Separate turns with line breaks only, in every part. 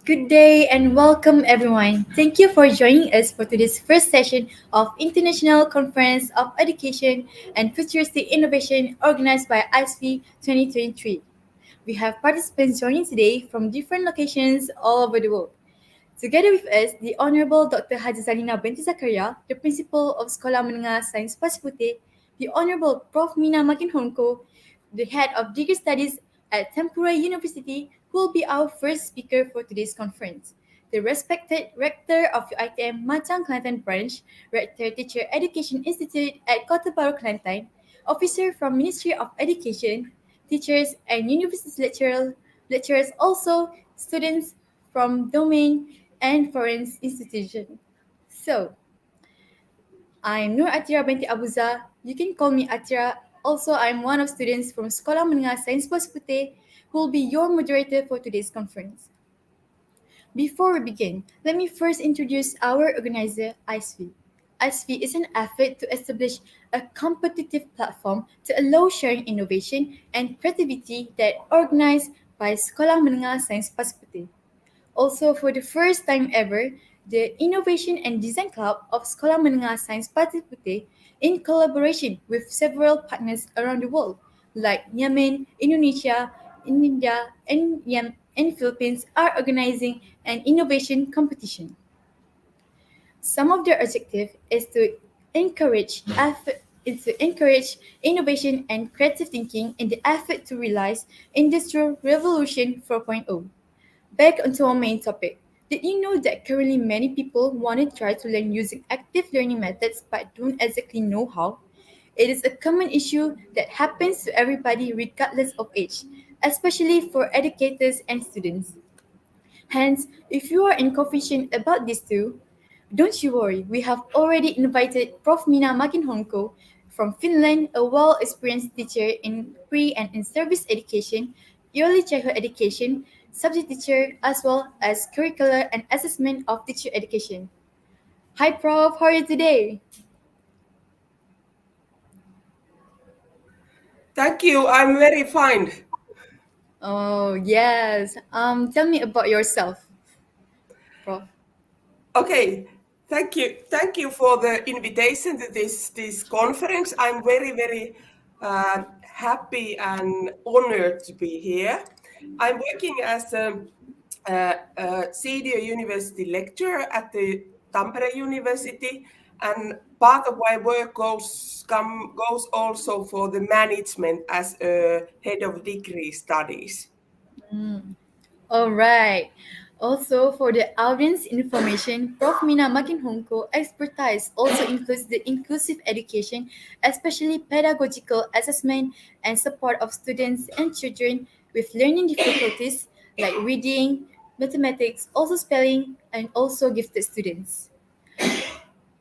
Good day and welcome everyone. Thank you for joining us for today's first session of International Conference of Education and Futuristic Innovation organized by ICEFI 2023. We have participants joining today from different locations all over the world. Together with us, the Honorable Dr. Haji Zalina binti Zakaria, the Principal of Sekolah Menengah Sains Pasir Puteh, the Honorable Prof. Minna Mäkihonko, the Head of Degree Studies at Tampere University, who will be our first speaker for today's conference. The respected Rector of UiTM Machang Kelantan Branch, Rector Teacher Education Institute at Kota Baru Kelantan, officer from Ministry of Education, teachers and university lecturers, also students from domain and foreign institution. So, I'm Nur Atira binti Abuza. You can call me Atira. Also, I'm one of students from Sekolah Menengah Sains Pasir Puteh who will be your moderator for today's conference. Before we begin, let me first introduce our organizer, ICEFI. ICEFI is an effort to establish a competitive platform to allow sharing innovation and creativity that organized by Sekolah Menengah Sains Pasir Puteh. Also, for the first time ever, the Innovation and Design Club of Sekolah Menengah Sains Pasir Puteh, in collaboration with several partners around the world, like Yemen, Indonesia, India, and Philippines, are organizing an innovation competition. Some of their objective is to encourage innovation and creative thinking in the effort to realize Industrial Revolution 4.0. Back onto our main topic. Did you know that currently many people want to try to learn using active learning methods but don't exactly know how? It is a common issue that happens to everybody regardless of age, especially for educators and students. Hence, if you are inconvenient about this too, don't you worry, we have already invited Prof. Minna Mäkihonko from Finland, a well-experienced teacher in pre and in service education, early childhood education, subject teacher, as well as curricular and assessment of teacher education. Hi Prof, how are you today?
Thank you. I'm very fine.
Oh, yes. Tell me about yourself, Prof.
Okay. Thank you. Thank you for the invitation to this conference. I'm very happy and honored to be here. I'm working as a senior university lecturer at the Tampere University, and part of my work goes also for the management as a head of degree studies.
All right. Also, for the audience information, Prof. Minna Mäkihonko expertise also includes the inclusive education, especially pedagogical assessment and support of students and children with learning difficulties like reading, mathematics, also spelling, and also gifted students.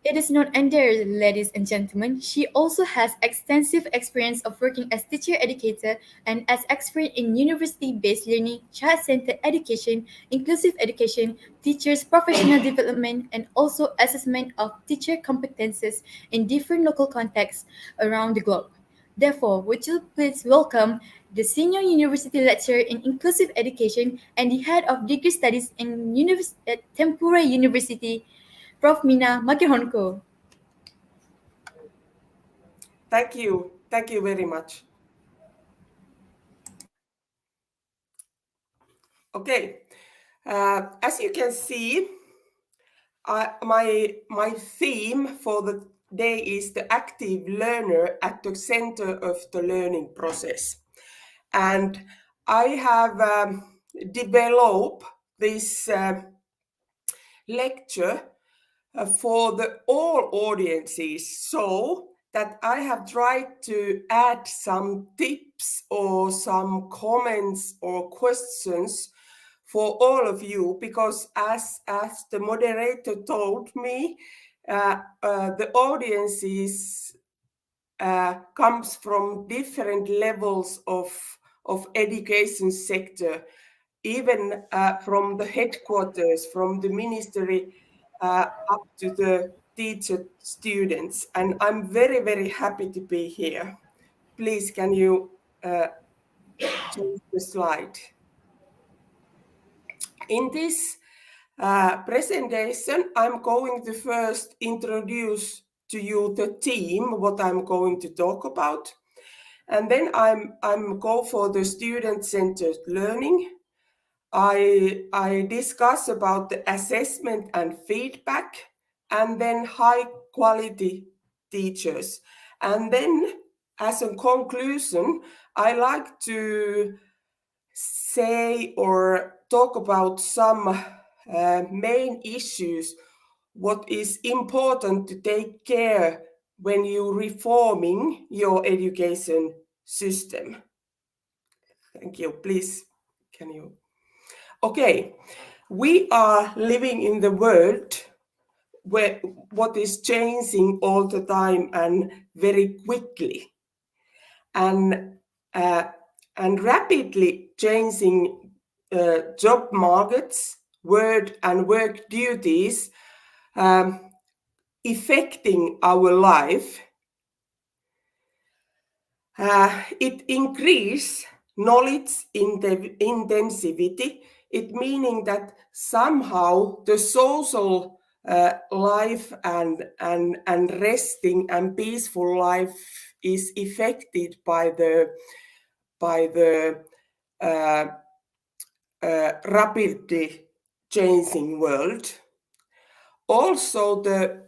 It is not under, ladies and gentlemen. She also has extensive experience of working as teacher educator and as expert in university-based learning, child-centered education, inclusive education, teachers' professional development, and also assessment of teacher competences in different local contexts around the globe. Therefore, would you please welcome the Senior University Lecturer in Inclusive Education and the Head of Degree Studies at Tempura University, Prof. Minna Mäkihonko.
Thank you. Thank you very much. Okay, as you can see, my theme for the day is the active learner at the center of the learning process. And I have developed this lecture for the all audiences, so that I have tried to add some tips or some comments or questions for all of you, because as the moderator told me, the audiences comes from different levels of education sector, even from the headquarters, from the ministry up to the teacher students. And I'm very happy to be here. Please, can you change the slide? In this presentation, I'm going to first introduce to you the theme, what I'm going to talk about. And then I'm go for the student-centered learning. I discuss about the assessment and feedback, and then high quality teachers. And then as a conclusion, I like to say or talk about some main issues, what is important to take care when you're reforming your education system. Thank you. Please, can you? Okay, we are living in the world where what is changing all the time and very quickly, and rapidly changing job markets, word and work duties, affecting our life. It increase knowledge intensivity. It meaning that somehow the social life and resting and peaceful life is affected by the rapidly changing world. Also, the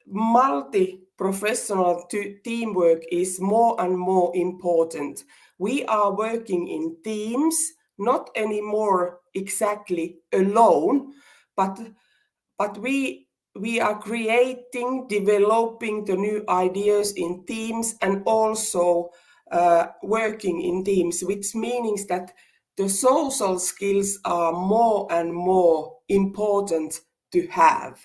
multi-professional teamwork is more and more important. We are working in teams, not anymore exactly alone, but we are creating, developing the new ideas in teams, and also working in teams, which means that the social skills are more and more important to have.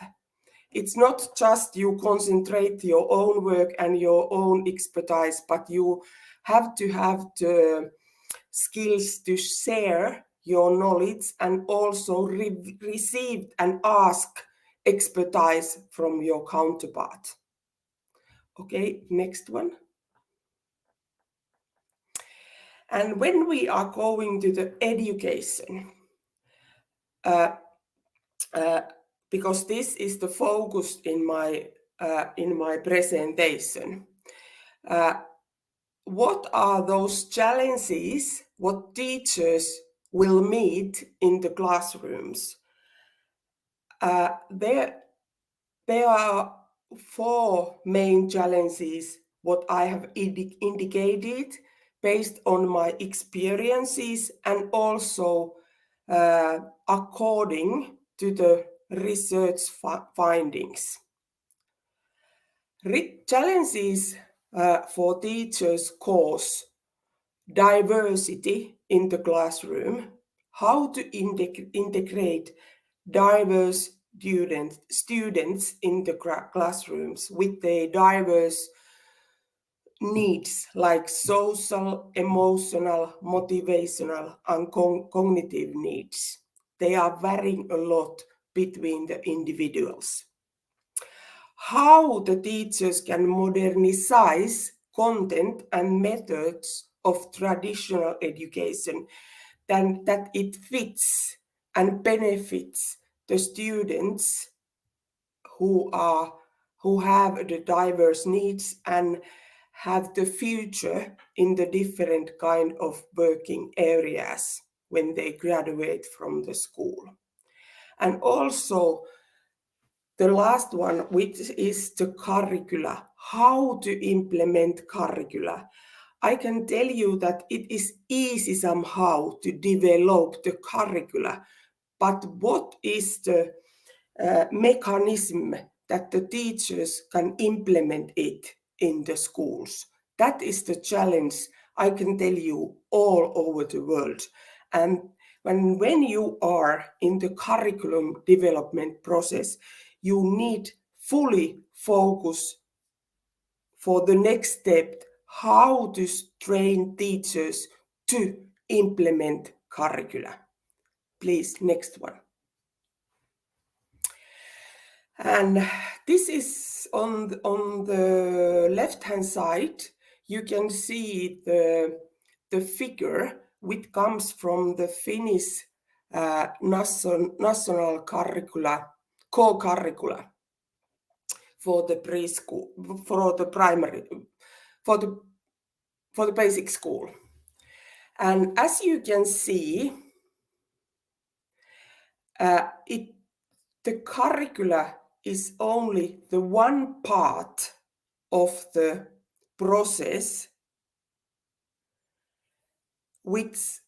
It's not just you concentrate your own work and your own expertise, but you have to have the skills to share your knowledge and also receive and ask expertise from your counterpart. Okay, next one. And when we are going to the education, because this is the focus in my presentation, what are those challenges what teachers will meet in the classrooms? There are four main challenges what I have indicated based on my experiences and also according to the research findings. Challenges for teachers cause diversity in the classroom, how to integrate diverse students in the classrooms with their diverse needs like social, emotional, motivational, and cognitive needs. They are varying a lot between the individuals. How the teachers can modernize content and methods of traditional education, then that it fits and benefits the students who have the diverse needs and have the future in the different kind of working areas when they graduate from the school. And also the last one, which is the curricula, how to implement curricula. I can tell you that it is easy somehow to develop the curricula, but what is the mechanism that the teachers can implement it in the schools? That is the challenge, I can tell you, all over the world. And when you are in the curriculum development process, you need fully focus for the next step, how to train teachers to implement curricula. Please, next one. And this is on the left-hand side, you can see the figure which comes from the Finnish national curricula, co-curricula for the preschool, for the primary, for the basic school. And as you can see, the curricula is only the one part of the process which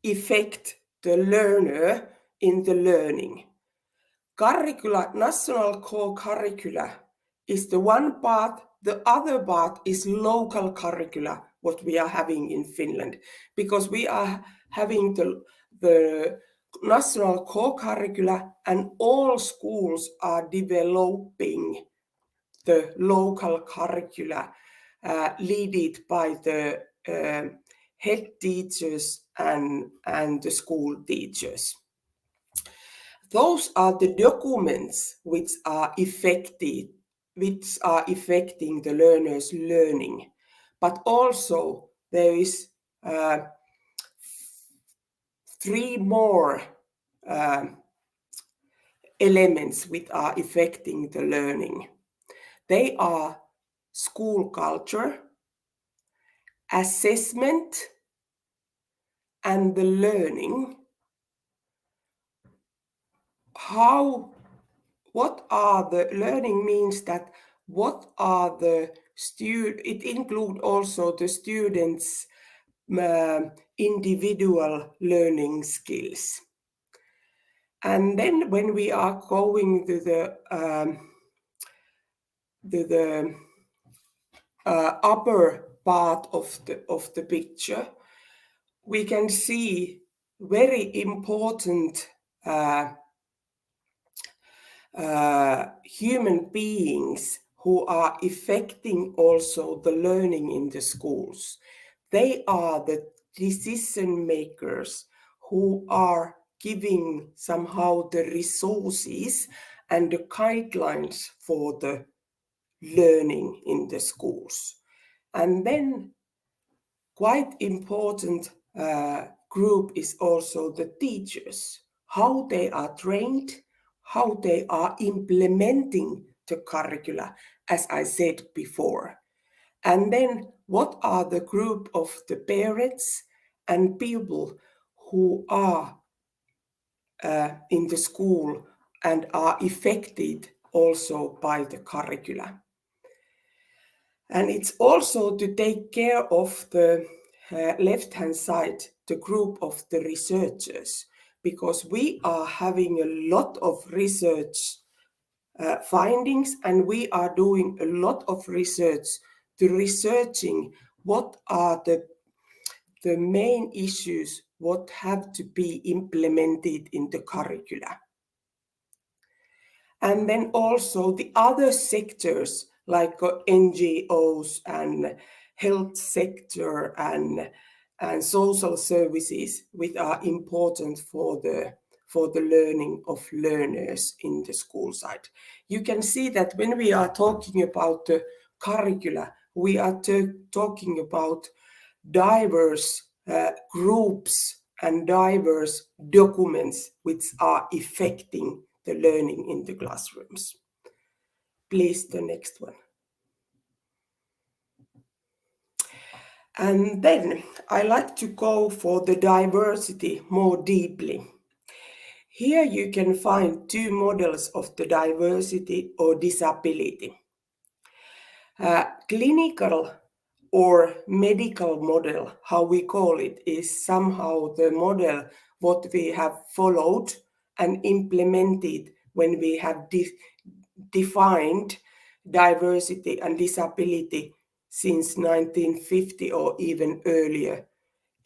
affect the learner in the learning. Curricula, national co-curricula, is the one part. The other part is local curricula, what we are having in Finland, because we are having the national co-curricula, and all schools are developing the local curricula, led by the head teachers and the school teachers. Those are the documents which are affecting the learner's learning. But also there is 3 more elements which are affecting the learning. They are school culture, assessment, and the learning. What are the learning means that what are the it include also the students' individual learning skills. And then when we are going to the upper part of the picture, we can see very important human beings who are affecting also the learning in the schools. They are the decision makers who are giving somehow the resources and the guidelines for the learning in the schools. And then quite important group is also the teachers, how they are trained, how they are implementing the curricula, as I said before. And then what are the group of the parents and people who are in the school and are affected also by the curricula. And it's also to take care of the left-hand side, the group of the researchers, because we are having a lot of research findings, and we are doing a lot of research to researching what are the main issues what have to be implemented in the curricula. And then also the other sectors like NGOs and health sector and social services, which are important for the learning of learners in the school side. You can see that when we are talking about the curricula, we are talking about diverse groups and diverse documents which are affecting the learning in the classrooms. Please, the next one. And then I like to go for the diversity more deeply. Here you can find 2 models of the diversity or disability. Clinical or medical model, how we call it, is somehow the model what we have followed and implemented when we have defined diversity and disability since 1950 or even earlier,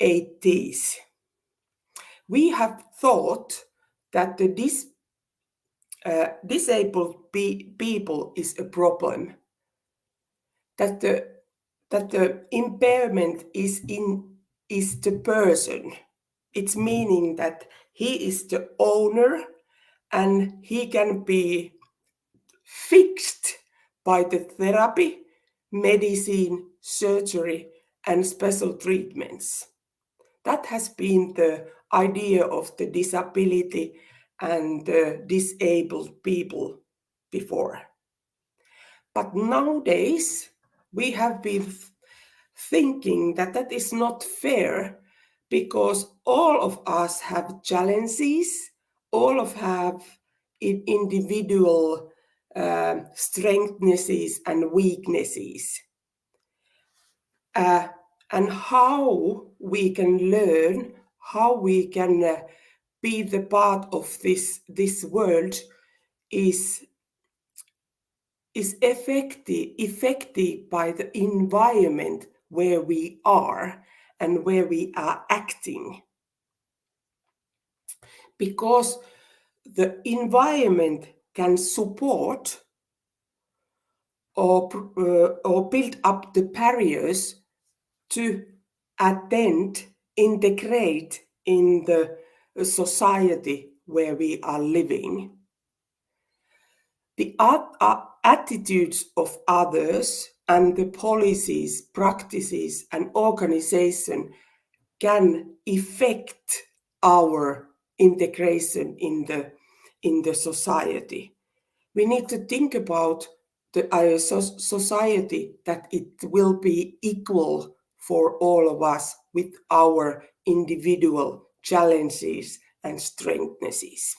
80s. We have thought that the disabled people is a problem, that the impairment is the person. It's meaning that he is the owner and he can be fixed by the therapy, medicine, surgery, and special treatments. That has been the idea of the disability and disabled people before. But nowadays, we have been thinking that that is not fair, because all of us have challenges, all of have individual strengths and weaknesses. And how we can learn, how we can be the part of this world is affected by the environment where we are and where we are acting. Because the environment can support or build up the barriers to attend, integrate in the society where we are living. The attitudes of others and the policies, practices, and organization can affect our integration in the society. We need to think about the society that it will be equal for all of us with our individual challenges and strengths.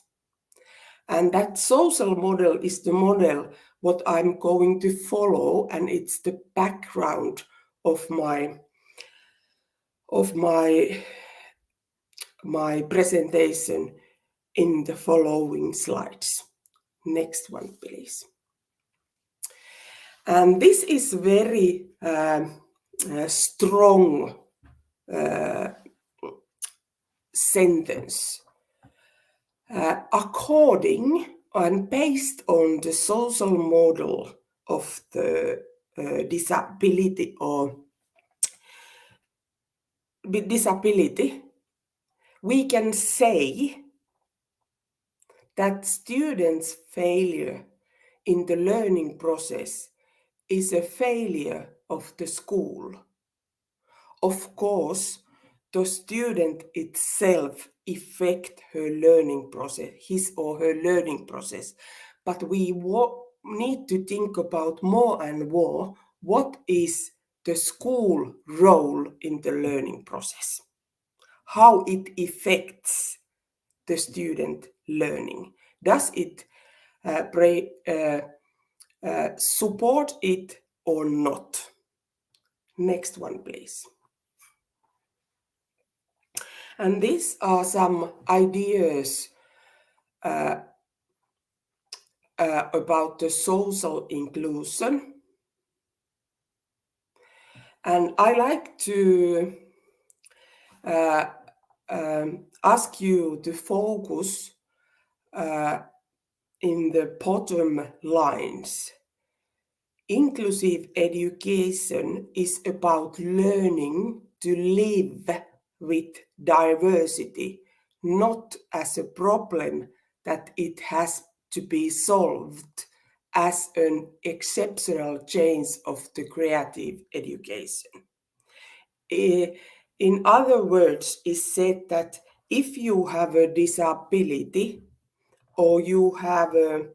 And that social model is the model what I'm going to follow, and it's the background of my presentation in the following slides. Next one, please. And this is very strong sentence. According and based on the social model of the disability or disability, we can say that students' failure in the learning process is a failure of the school. Of course, the student itself affect her learning process, his or her learning process, but we need to think about more and more what is the school role in the learning process, how it affects the student learning. Does it support it or not? Next one, please. And these are some ideas about the social inclusion. And I like to ask you to focus in the bottom lines. Inclusive education is about learning to live with diversity, not as a problem that it has to be solved as an exceptional change of the creative education. In other words, it's said that if you have a disability or you have an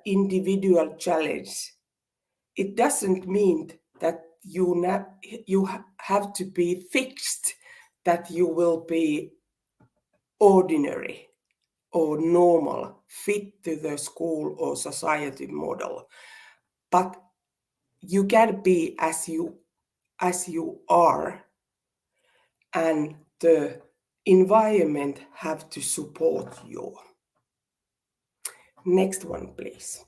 individual challenge, it doesn't mean that you have to be fixed, that you will be ordinary or normal, fit to the school or society model. But you can be as you are, and the environment have to support you. Next one, please.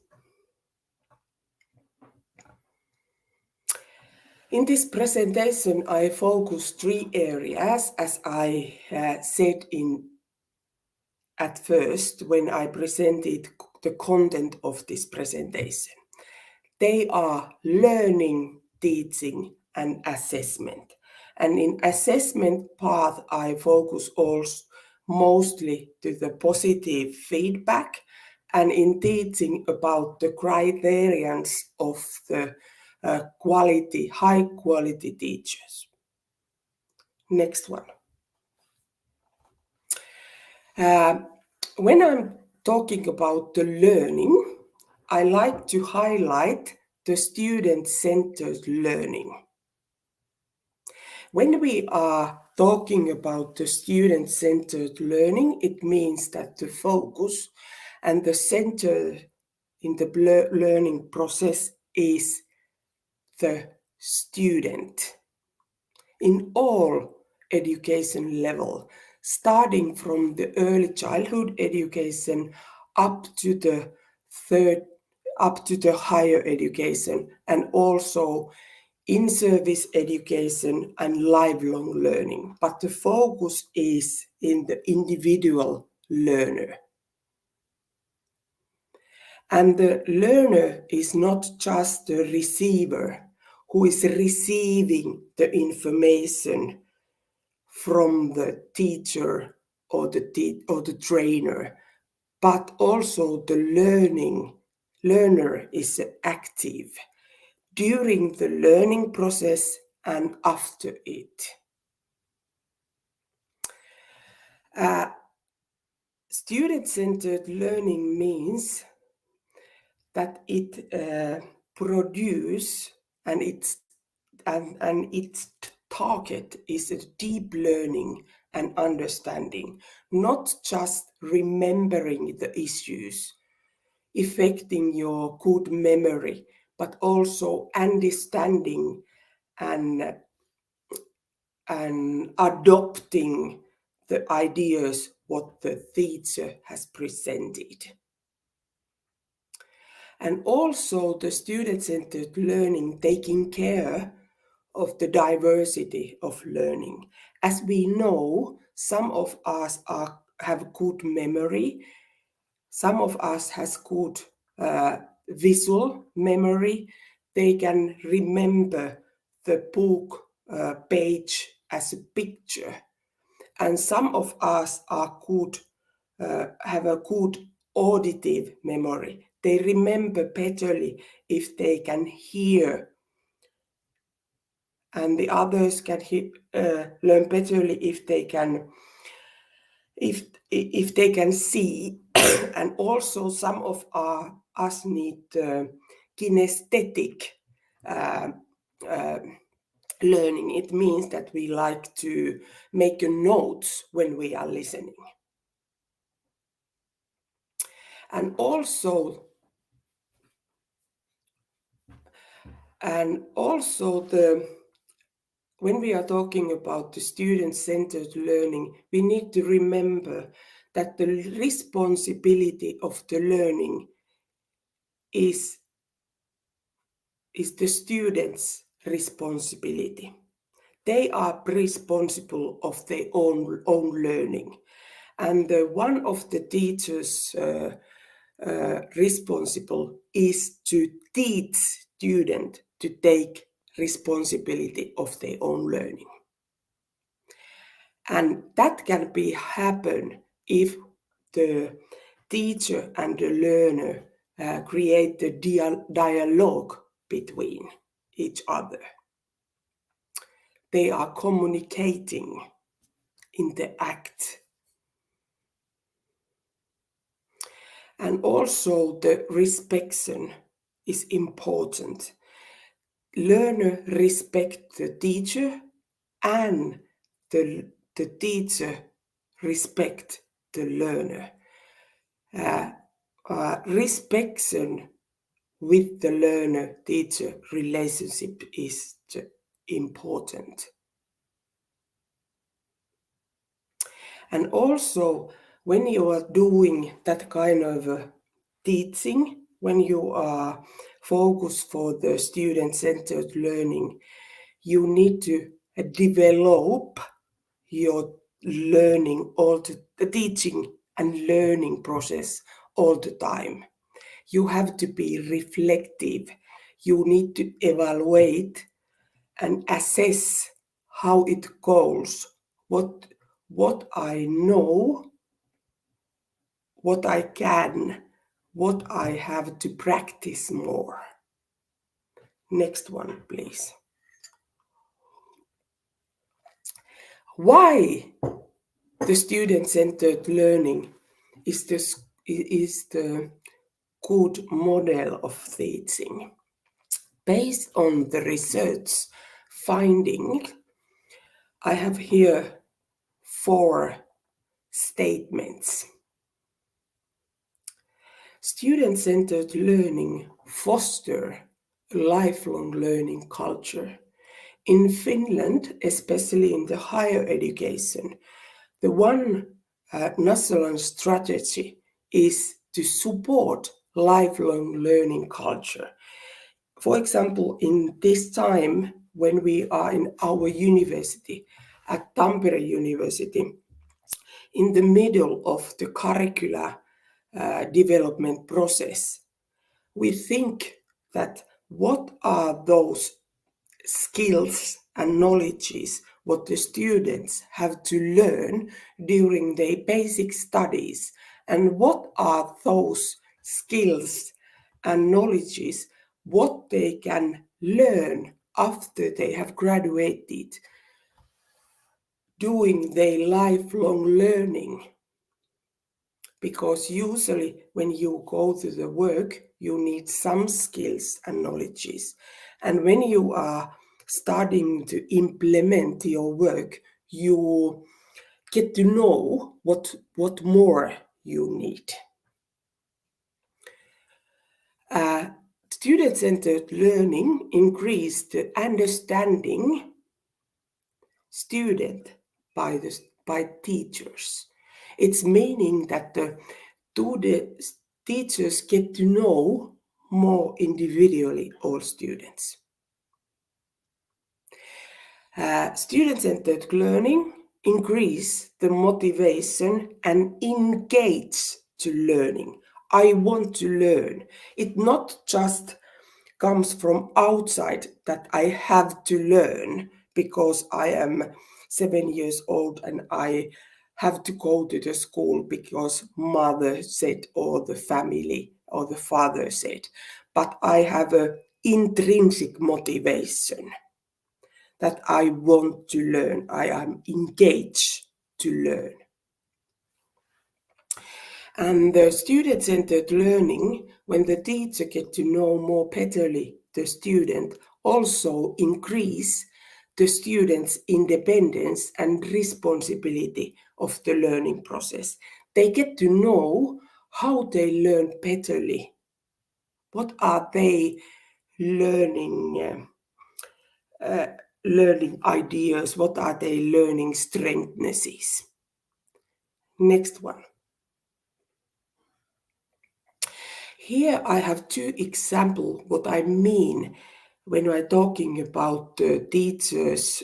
In this presentation, I focus 3 areas, as I said at first when I presented the content of this presentation. They are learning, teaching, and assessment. And in assessment path, I focus also mostly to the positive feedback, and in teaching about the criterions of the high quality teachers. Next one. When I'm talking about the learning, I like to highlight the student-centered learning. When we are talking about the student-centered learning, it means that the focus and the center in the learning process is the student. In all education level, starting from the early childhood education up to the higher education, and also in-service education and lifelong learning. But the focus is in the individual learner. And the learner is not just the receiver who is receiving the information from the teacher or the trainer, but also the learner is active during the learning process and after it. Student-centered learning means that it produces and its target is a deep learning and understanding, not just remembering the issues, affecting your good memory, but also understanding and adopting the ideas what the teacher has presented. And also the student-centered learning taking care of the diversity of learning. As we know, some of us have good memory, some of us has good visual memory. They can remember the book page as a picture. And some of us are good, have a good auditive memory. They remember betterly if they can hear, and the others can learn betterly if they can see. And also some of us need kinesthetic learning. It means that we like to make notes when we are listening. And also when we are talking about the student-centered learning, we need to remember that the responsibility of the learning is the students' responsibility. They are responsible of their own learning. And one of the teachers' responsible is to teach students to take responsibility of their own learning. And that can be happen if the teacher and the learner create a dialogue between each other. They are communicating in the act. And also the respect is important. Learner respect the teacher and the teacher respect the learner. Respect with the learner-teacher relationship is important. And also, when you are doing that kind of teaching, when you are focused for the student-centered learning, you need to develop your learning, the teaching and learning process all the time. You have to be reflective. You need to evaluate and assess how it goes, what I know, what I can, what I have to practice more. Next one, please. Why the student-centered learning is the good model of teaching? Based on the research finding, I have here 4 statements. Student-centered learning fosters a lifelong learning culture. In Finland, especially in the higher education, the one national strategy is to support lifelong learning culture. For example, in this time when we are in our university, at Tampere University, in the middle of the curricular development process, we think that what are those skills and knowledges what the students have to learn during their basic studies, and what are those skills and knowledges what they can learn after they have graduated doing their lifelong learning. Because usually when you go to the work, you need some skills and knowledges. And when you are starting to implement your work, you get to know what more you need. Student-centered learning increased the understanding student by teachers. It's meaning that the teachers get to know more individually all students. Student-centered learning increase the motivation and engage to learning. I want to learn. It not just comes from outside that I have to learn because I am 7 years old and I have to go to the school because mother said or the family or the father said. But I have an intrinsic motivation that I want to learn. I am engaged to learn. And the student-centered learning, when the teacher get to know more betterly the student, also increase the student's independence and responsibility of the learning process. They get to know how they learn betterly. What are they learning ideas? What are they learning strengthnesses? Next one. Here I have 2 examples what I mean when I'm talking about the teachers.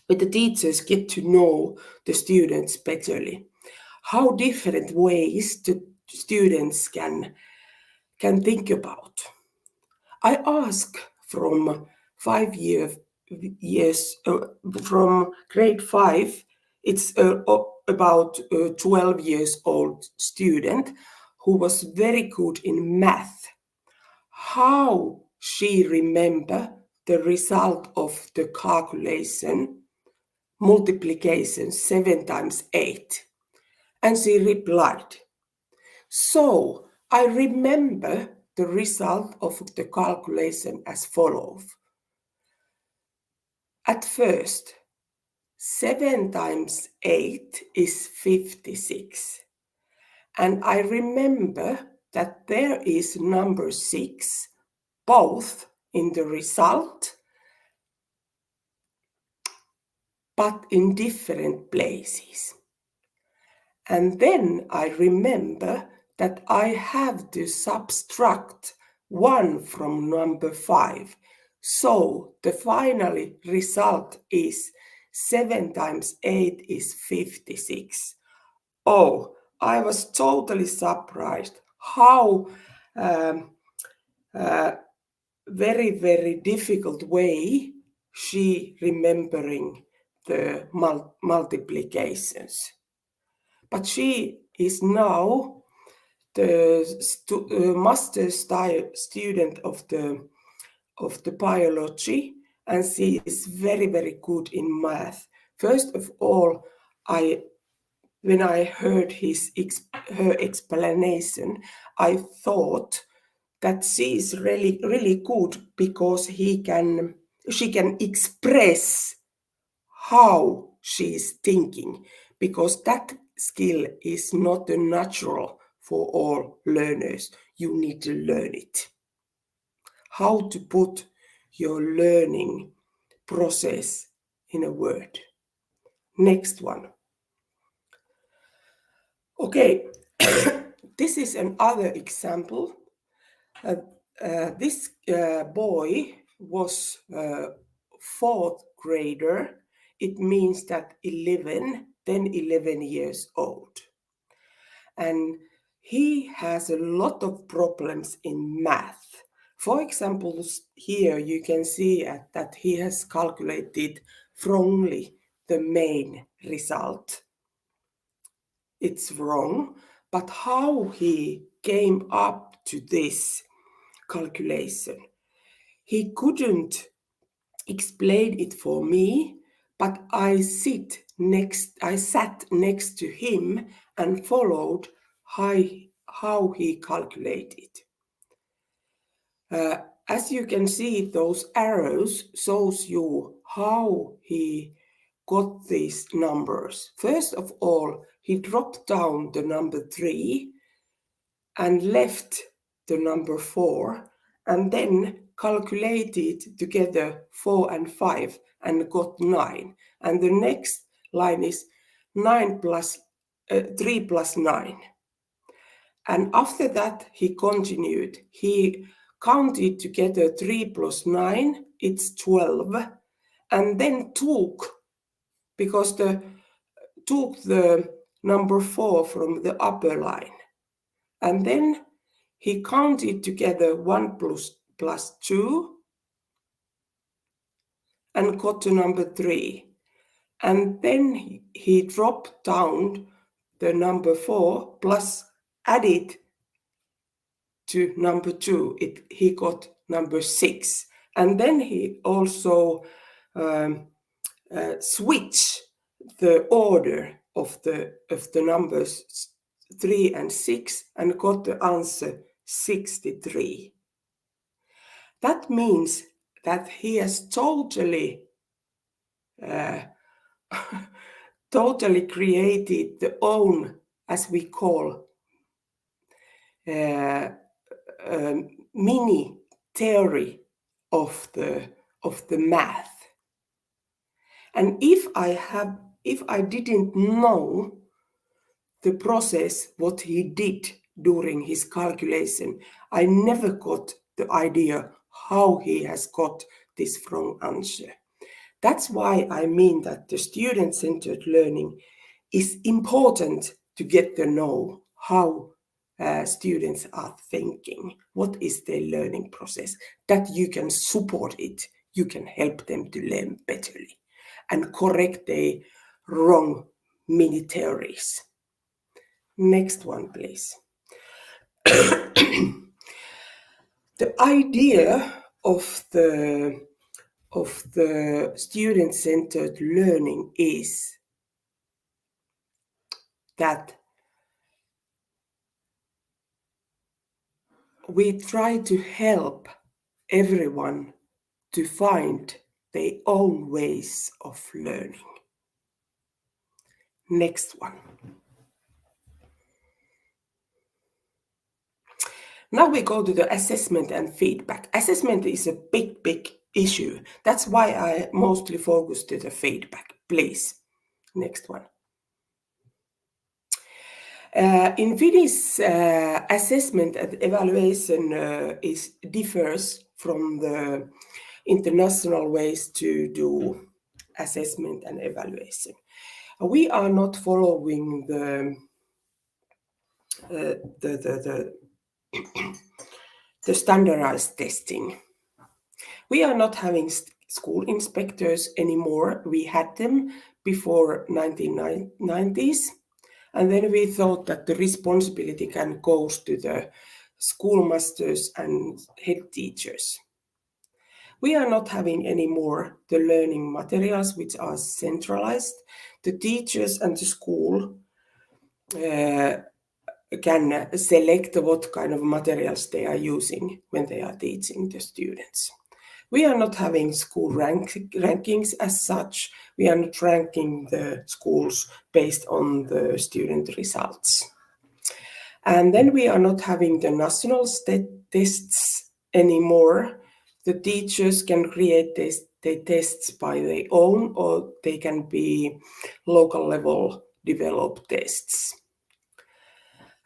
But the teachers get to know the students betterly. How different ways the students can think about. I ask from 5 years from grade 5, it's about a 12 years old student who was very good in math. How she remember the result of the calculation, multiplication 7 times 8. And she replied, so I remember the result of the calculation as follows. At first, 7 times 8 is 56. And I remember that there is number 6 both in the result but in different places. And then I remember that I have to subtract 1 from number 5. So the final result is 7 times 8 is 56. Oh, I was totally surprised how very, very difficult way she remembering the multiplications. But she is now the master student of the biology, and she is very, very good in math. First of all, when I heard her explanation, I thought that she is really, really good because she can express how she is thinking, because that skill is not natural for all learners. You need to learn it. How to put your learning process in a word. Next one. Okay, this is another example. This boy was a fourth grader. It means that 11 years old. And he has a lot of problems in math. For example, here you can see that he has calculated wrongly the main result. It's wrong, but how he came up to this calculation, he couldn't explain it for me, but I sat next to him and followed how he calculated. As you can see, those arrows shows you how he got these numbers. First of all, he dropped down the number 3 and left the number 4, and then calculated together 4 and 5 and got 9. And the next line is 3 plus 9. And after that, he continued. He counted together 3 plus 9, it's 12, and then took the number 4 from the upper line. And then he counted together 1 plus 2 and got to number 3. And then he dropped down the number 4 plus added to number 2. He got number 6. And then he also switched the order of the numbers 3 and 6 and got the answer 63. That means that he has totally created the own, as we call, mini theory of the math. And if I didn't know the process, what he did during his calculation, I never got the idea how he has got this wrong answer. That's why I mean that the student-centered learning is important to get to know how students are thinking, what is their learning process, that you can support it, you can help them to learn betterly and correct their wrong mini theories. Next one, please. The idea of the student-centered learning is that we try to help everyone to find their own ways of learning. Next one. Now we go to the assessment and feedback. Assessment is a big issue. That's why I mostly focus to the feedback. Please, next one. In Finnish, assessment and evaluation differs from the international ways to do assessment and evaluation. We are not following the standardized testing. We are not having school inspectors anymore. We had them before 1990s, And then we thought that the responsibility can go to the schoolmasters and head teachers. We are not having anymore the learning materials which are centralized. The teachers and the school can select what kind of materials they are using when they are teaching the students. We are not having school rankings as such. We are not ranking the schools based on the student results. And then we are not having the national tests anymore. The teachers can create the tests by their own, or they can be local level developed tests.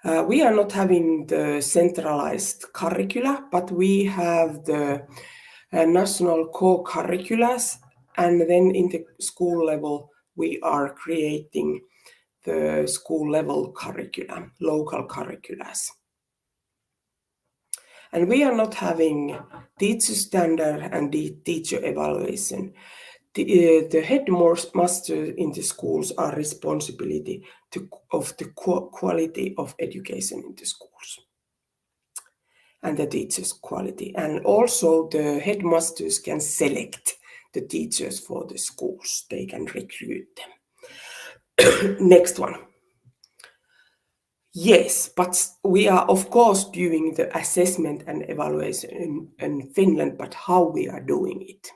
We are not having the centralized curricula, but we have the national core curriculums, and then in the school level we are creating the school level curriculum, local curriculums. And we are not having teacher standard and the teacher evaluation. The headmaster in the schools are responsibility of the quality of education in the schools and the teachers' quality. And also the headmasters can select the teachers for the schools. They can recruit them. Next one. Yes, but we are of course doing the assessment and evaluation in Finland, but how we are doing it?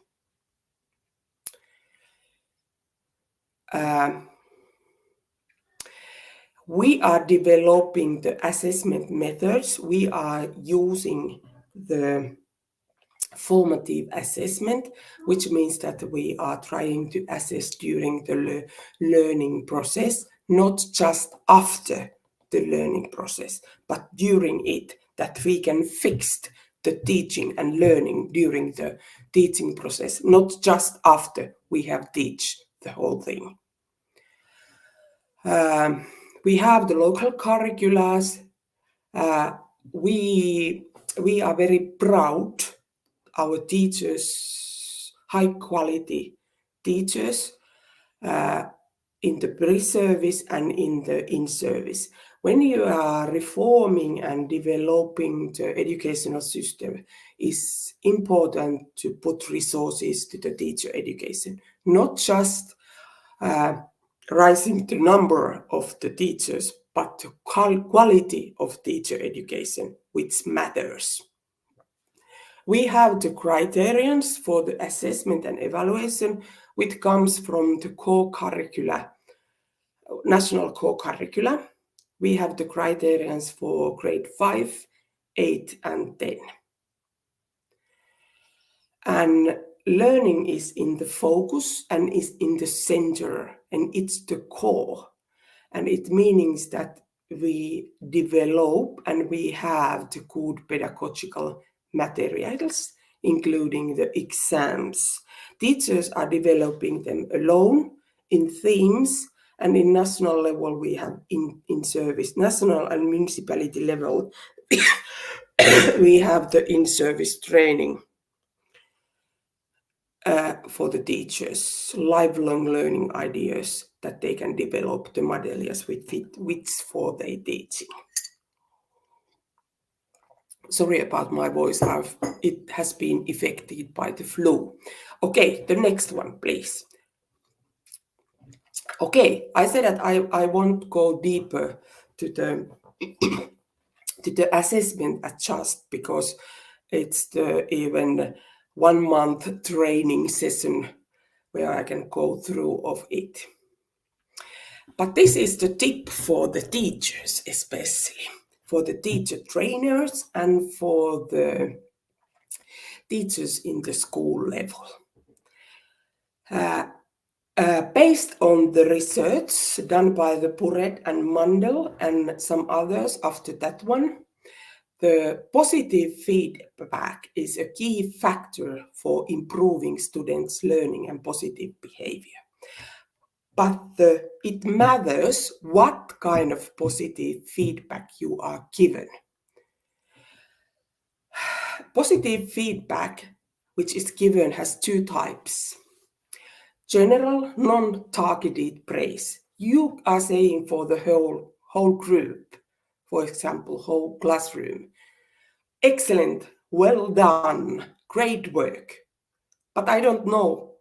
We are developing the assessment methods. We are using the formative assessment, which means that we are trying to assess during the learning process, not just after the learning process, but during it, that we can fix the teaching and learning during the teaching process, not just after we have teach the whole thing. We have the local curriculums. We are very proud our teachers, high quality teachers in the pre-service and in the in-service. When you are reforming and developing the educational system, it's important to put resources to the teacher education, not just rising the number of the teachers, but the quality of teacher education, which matters. We have the criterions for the assessment and evaluation, which comes from the core curricula, national core curricula. We have the criterions for grade 5, 8, and 10. And learning is in the focus and is in the center, and it's the core. And it means that we develop and we have the good pedagogical materials, including the exams. Teachers are developing them alone in themes, and in national level we have in service, national and municipality level, we have the in-service training for the teachers, lifelong learning ideas that they can develop the materials which for their teaching. Sorry about my voice, it has been affected by the flu. Okay, the next one, please. Okay, I said that I won't go deeper to the to the assessment just because it's the even 1 month training session where I can go through of it. But this is the tip for the teachers, especially for the teacher trainers and for the teachers in the school level. Based on the research done by the Puret and Mandel and some others after that one, the positive feedback is a key factor for improving students' learning and positive behavior. But it matters what kind of positive feedback you are given. Positive feedback, which is given, has two types. General, non-targeted praise. You are saying for the whole group, for example, whole classroom, excellent, well done, great work. But I don't know,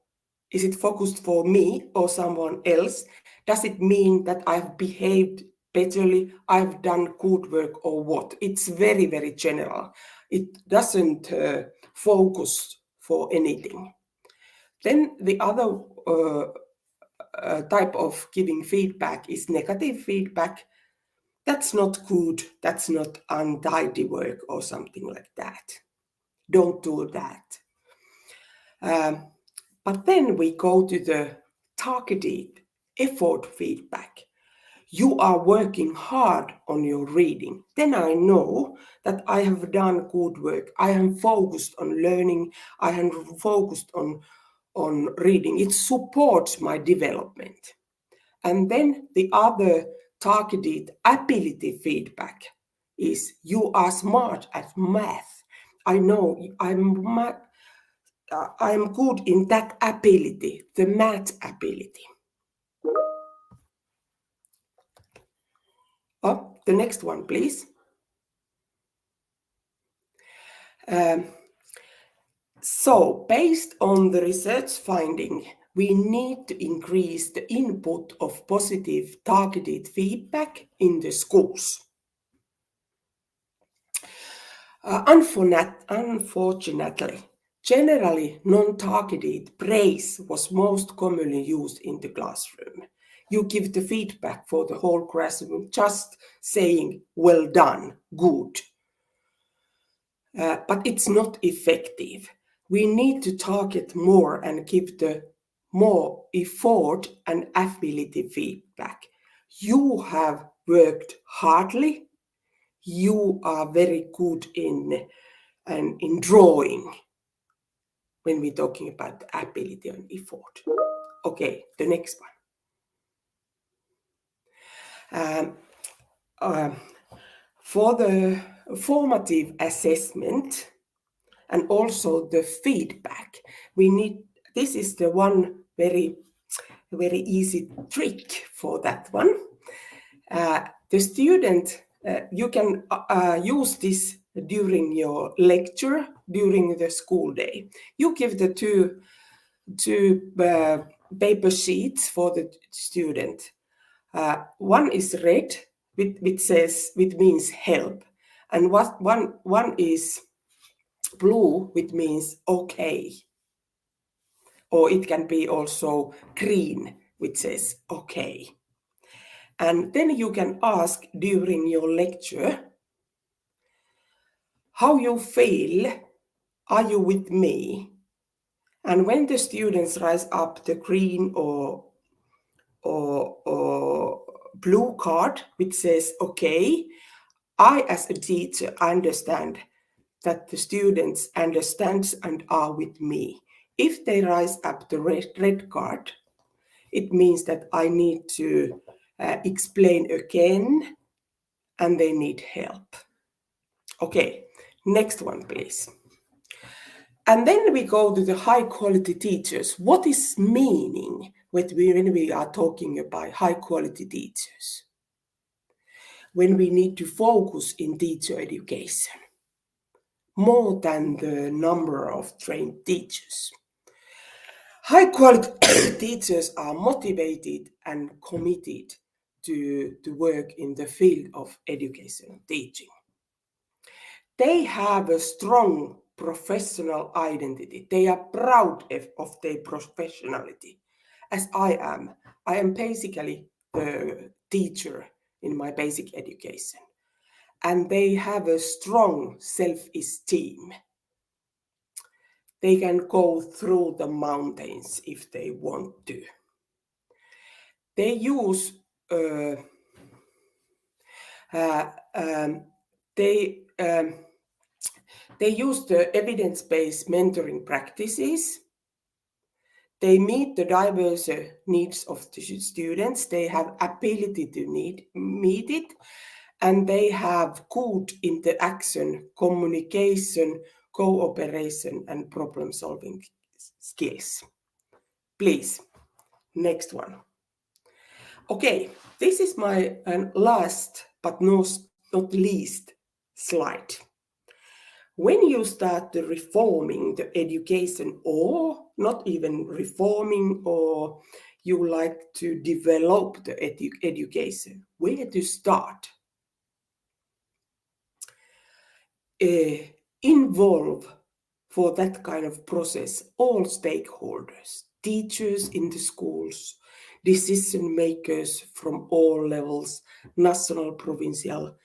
is it focused for me or someone else? Does it mean that I've behaved betterly, I've done good work or what? It's very, very general. It doesn't focus for anything. Then the other type of giving feedback is negative feedback. That's not good, that's not untidy work or something like that. Don't do that. But then we go to the targeted effort feedback. You are working hard on your reading. Then I know that I have done good work. I am focused on learning. I am focused on reading. It supports my development. And then the other targeted ability feedback is you are smart at math. I know I'm good in that ability, the math ability. Oh, the next one, please. So, based on the research finding, we need to increase the input of positive targeted feedback in the schools. Unfortunately, generally non-targeted praise was most commonly used in the classroom. You give the feedback for the whole classroom, just saying, well done, good. But it's not effective. We need to target more and give the more effort and ability feedback. You have worked hardly. You are very good in drawing when we're talking about ability and effort. Okay, the next one. For the formative assessment and also the feedback, this is the one very, very easy trick for that one. The student, you can use this during your lecture, during the school day. You give the two paper sheets for the student. One is red, which means help, and one is blue, which means okay. Or it can be also green, which says okay. And then you can ask during your lecture, how you feel, are you with me? And when the students rise up the green or blue card, which says okay, I as a teacher understand that the students understand and are with me. If they rise up the red card, it means that I need to explain again and they need help. Okay, next one, please. And then we go to the high quality teachers. What is meaning when we are talking about high quality teachers? When we need to focus in teacher education more than the number of trained teachers. High quality teachers are motivated and committed to work in the field of education and teaching. They have a strong professional identity. They are proud of their professionality, as I am. I am basically the teacher in my basic education. And they have a strong self-esteem. They can go through the mountains if they want to. They use they use the evidence-based mentoring practices. They meet the diverse needs of the students. They have ability to meet it, and they have good interaction, communication, cooperation, and problem-solving skills. Please, next one. Okay, this is my last but not least slide. When you start the reforming the education, or not even reforming, or you like to develop the education, where to start? Involve for that kind of process all stakeholders, teachers in the schools, decision makers from all levels, national, provincial,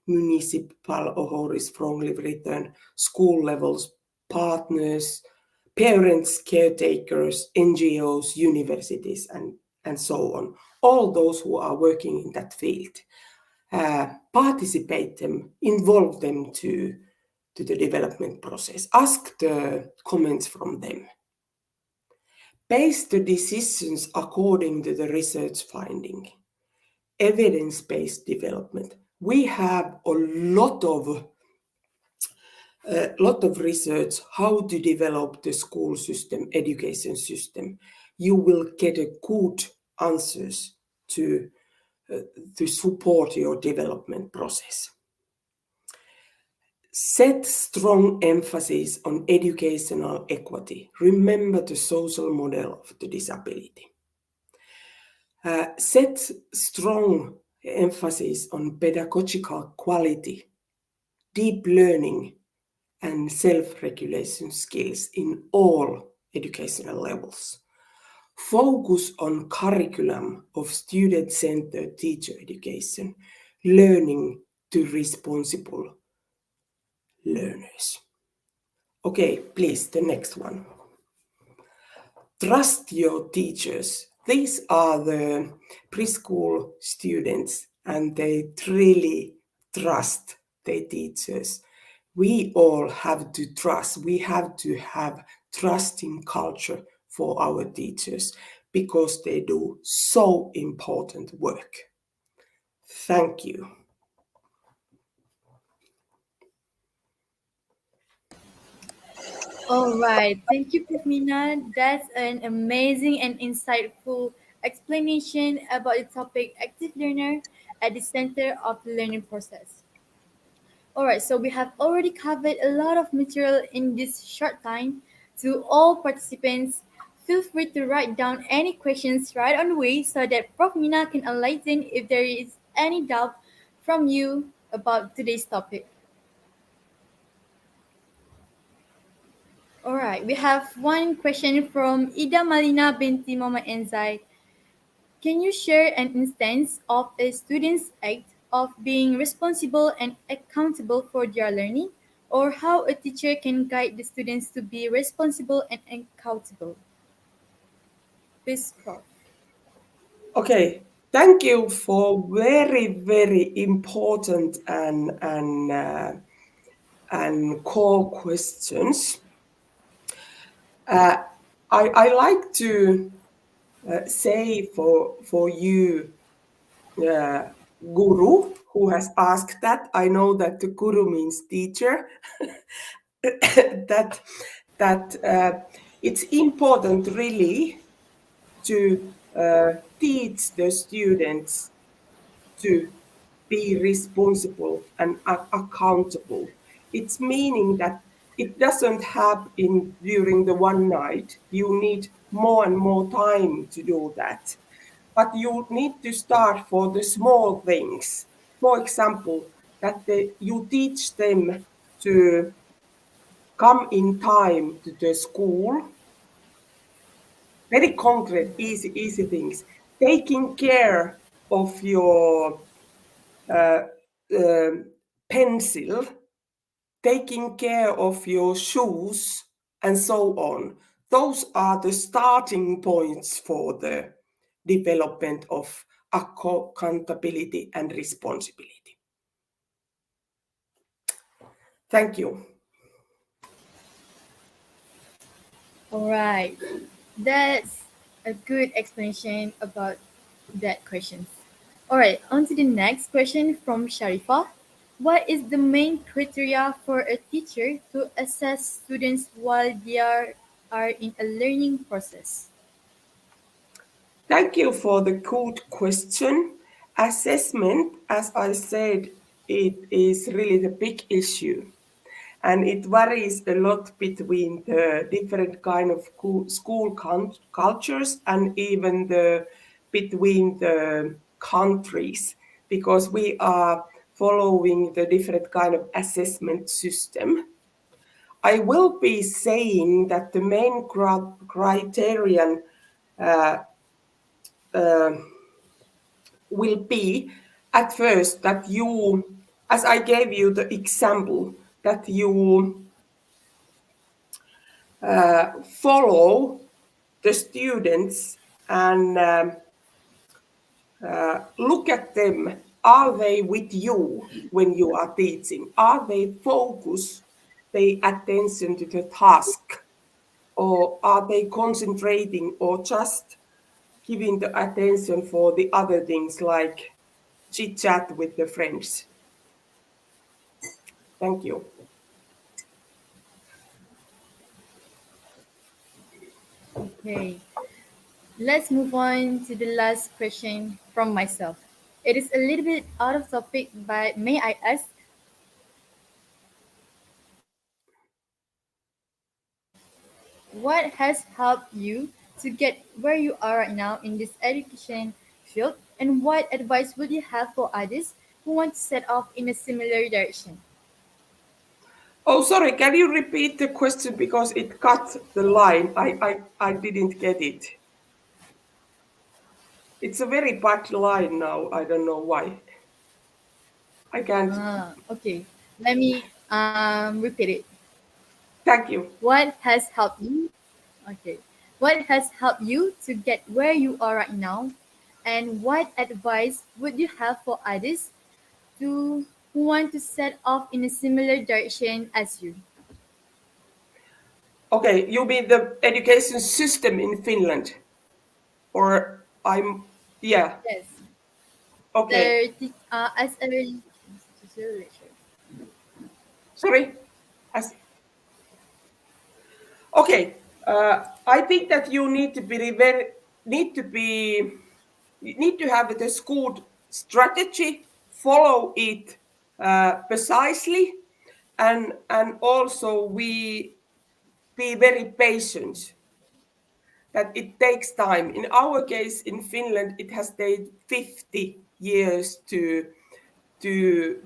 municipal, or strongly written, school levels, partners, parents, caretakers, NGOs, universities, and so on. All those who are working in that field. Participate them, involve them to the development process. Ask the comments from them. Base the decisions according to the research finding. Evidence-based development. We have a lot of research how to develop the school system, education system. You will get a good answers to support your development process. Set strong emphasis on educational equity. Remember the social model of the disability. Set strong emphasis on pedagogical quality, deep learning, and self-regulation skills in all educational levels. Focus on curriculum of student-centered teacher education, learning to responsible learners. Okay, please, the next one. Trust your teachers. These are the preschool students, and they really trust their teachers. We all have to trust. We have to have trusting culture for our teachers because they do so important work. Thank you.
All right. Thank you, Prof. Minna. That's an amazing and insightful explanation about the topic active learner at the center of the learning process. All right. So we have already covered a lot of material in this short time. To all participants, feel free to write down any questions right on the way so that Prof. Minna can enlighten if there is any doubt from you about today's topic. All right, we have one question from Ida Malina binti Mama Enzai. Can you share an instance of a student's act of being responsible and accountable for their learning, or how a teacher can guide the students to be responsible and accountable? Please, Prof.
Okay, thank you for very important and core questions. I like to say for you, guru, who has asked that. I know that the guru means teacher. that it's important really to teach the students to be responsible and accountable. It's meaning that it doesn't happen during the one night. You need more and more time to do that. But you need to start for the small things. For example, that you teach them to come in time to the school. Very concrete, easy things. Taking care of your uh, pencil, taking care of your shoes, and so on. Those are the starting points for the development of accountability and responsibility. Thank you.
All right, that's a good explanation about that question. All right, on to the next question from Sharifa. What is the main criteria for a teacher to assess students while they are in a learning process?
Thank you for the good question. Assessment, as I said, it is really the big issue. And it varies a lot between the different kind of school cultures and even between the countries, because we are following the different kind of assessment system. I will be saying that the main criterion uh, uh, will be at first that you, as I gave you the example, that you follow the students and look at them. Are they with you when you are teaching? Are they focused, pay attention to the task? Or are they concentrating or just giving the attention for the other things like chit chat with the friends? Thank you.
Okay, let's move on to the last question from myself. It is a little bit out of topic, but may I ask, what has helped you to get where you are right now in this education field, and what advice would you have for others who want to set off in a similar direction?
Oh, sorry, can you repeat the question because it cut the line? I didn't get it. It's a very bad line now. I don't know why. I can't.
Okay, let me repeat it.
Thank you.
What has helped you? Okay, what has helped you to get where you are right now, and what advice would you have for others to who want to set off in a similar direction as you?
Okay, you mean the education system in Finland? Or I'm, yeah,
Yes,
okay.
as a
Sorry. As, okay, I think that you need to be very, need to be, you need to have the school strategy, follow it precisely, and also we be very patient. That it takes time. In our case, in Finland, it has taken 50 years to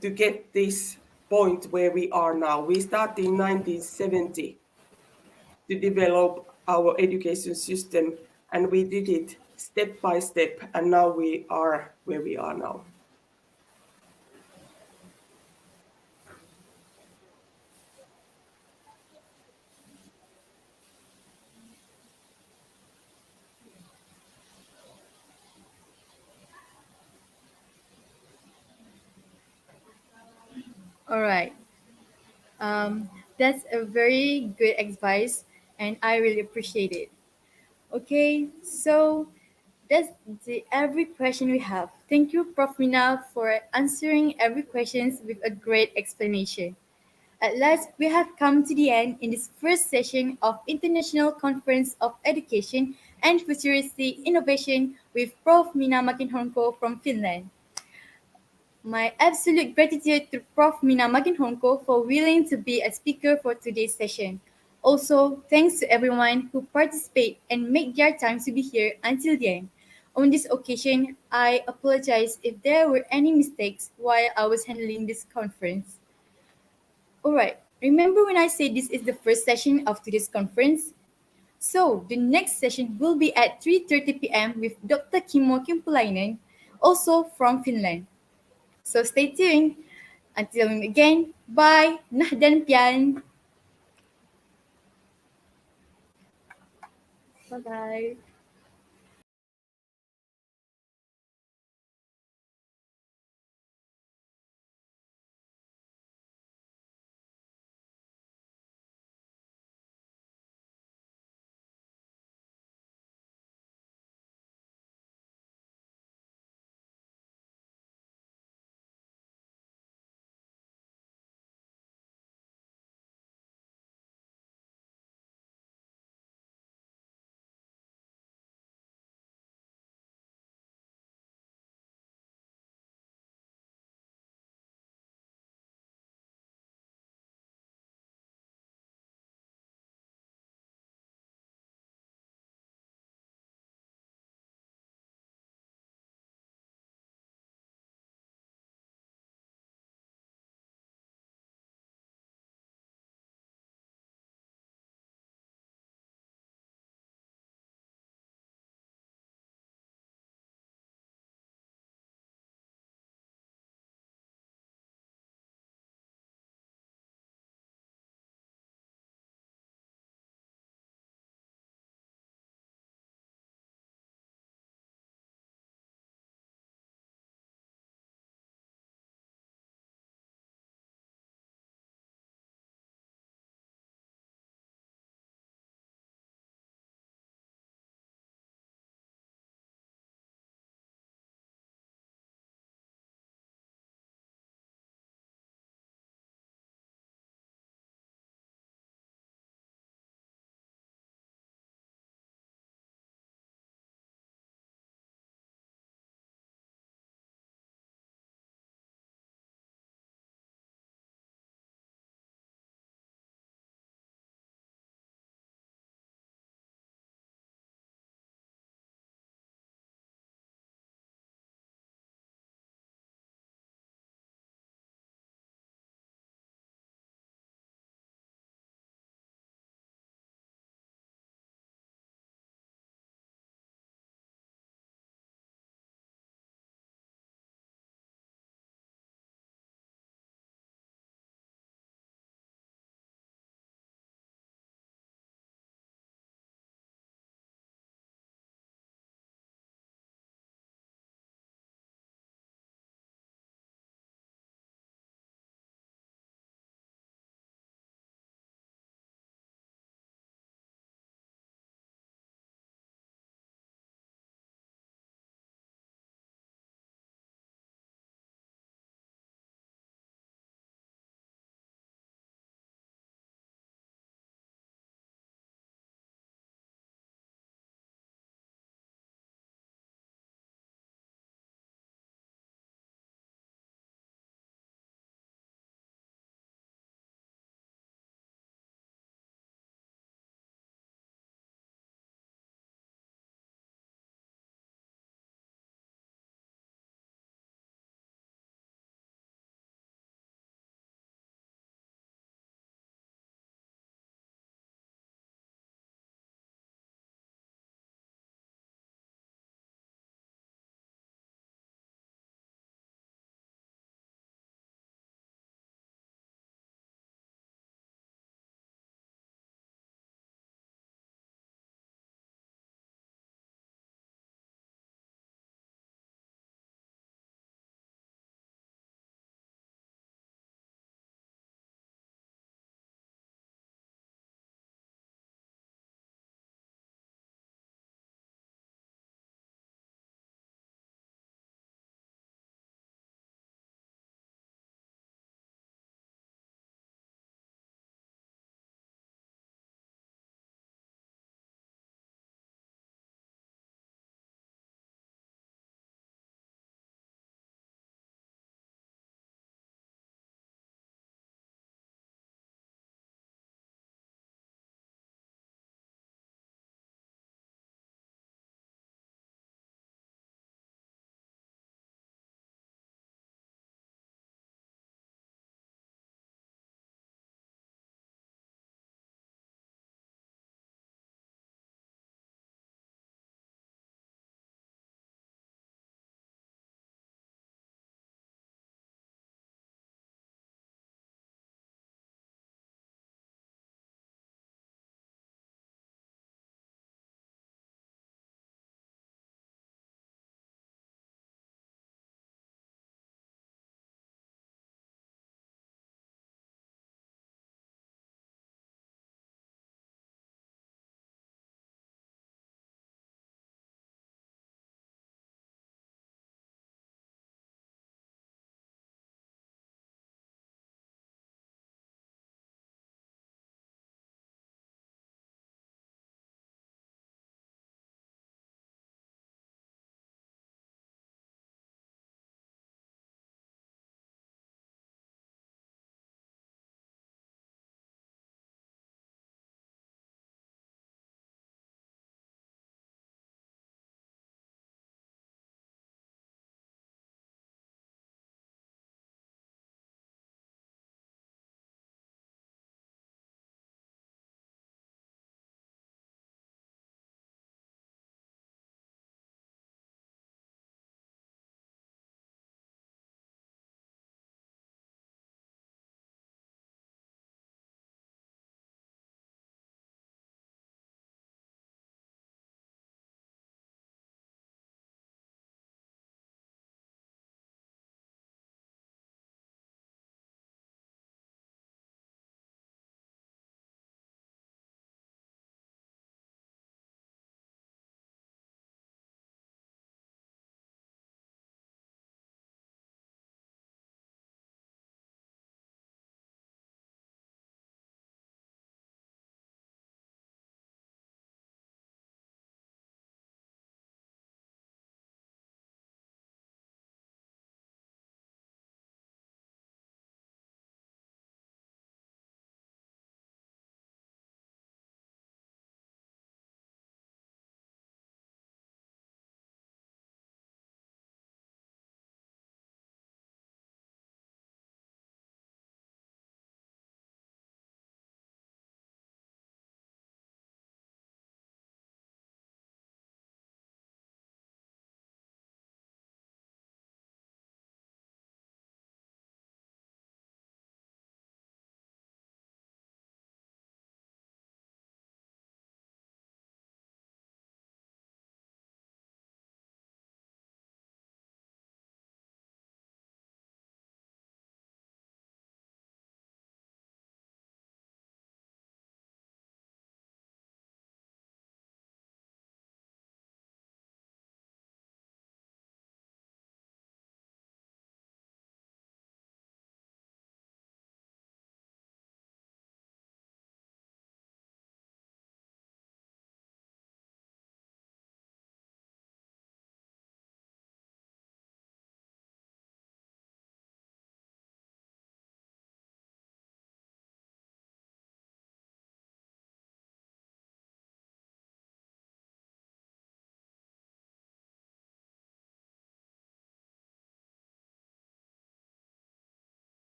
get this point where we are now. We started in 1970 to develop our education system, and we did it step by step, and now we are where we are now.
All right. That's a very good advice, and I really appreciate it. Okay, so that's every question we have. Thank you, Prof. Minna, for answering every questions with a great explanation. At last, we have come to the end in this first session of International Conference of Education and Futuristic Innovation with Prof. Minna Mäkihonko from Finland. My absolute gratitude to Prof. Minna Mäkihonko for willing to be a speaker for today's session. Also, thanks to everyone who participate and make their time to be here until the end. On this occasion, I apologize if there were any mistakes while I was handling this conference. Alright, remember when I said this is the first session of today's conference? So, the next session will be at 3:30 p.m. with Dr. Kimmo Kimpulainen, also from Finland. So stay tuned. Until we meet again, bye. Nahdan pian. Bye bye.